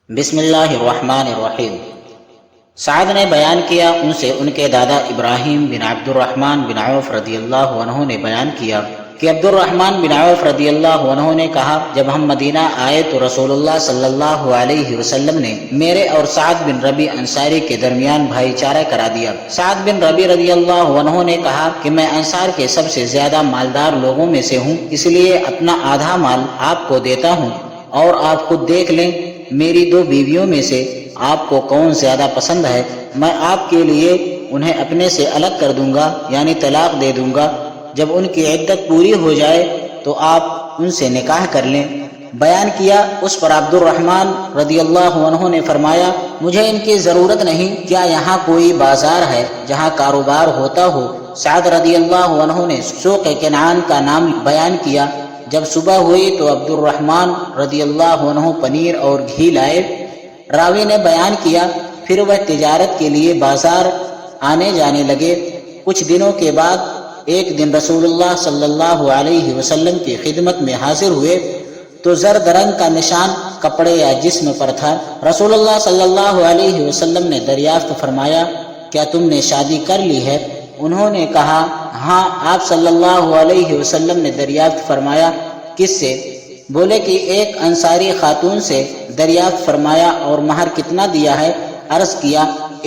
بسم اللہ الرحمن الرحیم۔ سعد نے بیان کیا ان سے ان کے دادا ابراہیم بن عبد الرحمن بن عوف رضی اللہ عنہ نے بیان کیا کہ عبد الرحمن بن عوف رضی اللہ عنہ نے کہا، جب ہم مدینہ آئے تو رسول اللہ صلی اللہ علیہ وسلم نے میرے اور سعد بن ربی انصاری کے درمیان بھائی چارہ کرا دیا۔ سعد بن ربی رضی اللہ عنہ نے کہا کہ میں انصار کے سب سے زیادہ مالدار لوگوں میں سے ہوں، اس لیے اپنا آدھا مال آپ کو دیتا ہوں، اور آپ خود دیکھ لیں میری دو بیویوں میں سے آپ کو کون زیادہ پسند ہے، میں آپ کے لیے انہیں اپنے سے الگ کر دوں گا، یعنی طلاق دے دوں گا۔ جب ان کی عدت پوری ہو جائے تو آپ ان سے نکاح کر لیں۔ بیان کیا، اس پر عبد الرحمن رضی اللہ عنہ نے فرمایا، مجھے ان کی ضرورت نہیں، کیا یہاں کوئی بازار ہے جہاں کاروبار ہوتا ہو؟ سعد رضی اللہ عنہ نے سوق کنعان کا نام بیان کیا۔ جب صبح ہوئی تو عبد الرحمن رضی اللہ عنہ پنیر اور گھی لائے۔ راوی نے بیان کیا، پھر وہ تجارت کے لیے بازار آنے جانے لگے۔ کچھ دنوں کے بعد ایک دن رسول اللہ صلی اللہ علیہ وسلم کی خدمت میں حاضر ہوئے تو زرد رنگ کا نشان کپڑے یا جسم پر تھا۔ رسول اللہ صلی اللہ علیہ وسلم نے دریافت فرمایا، کیا تم نے شادی کر لی ہے؟ انہوں نے کہا، ہاں۔ آپ صلی اللہ علیہ وسلم نے دریافت فرمایا، کس سے؟ بولے کہ ایک انصاری خاتون سے۔ دریافت فرمایا، اور مہر کتنا دیا ہے؟ عرض کیا،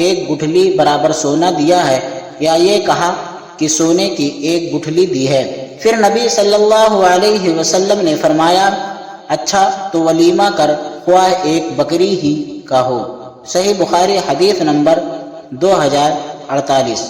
1 گٹھلی برابر سونا دیا ہے، یا یہ کہا کہ سونے کی 1 گٹھلی دی ہے۔ پھر نبی صلی اللہ علیہ وسلم نے فرمایا، اچھا تو ولیمہ کر، خواہ 1 بکری ہی کا ہو۔ صحیح بخاری، حدیث نمبر 2048۔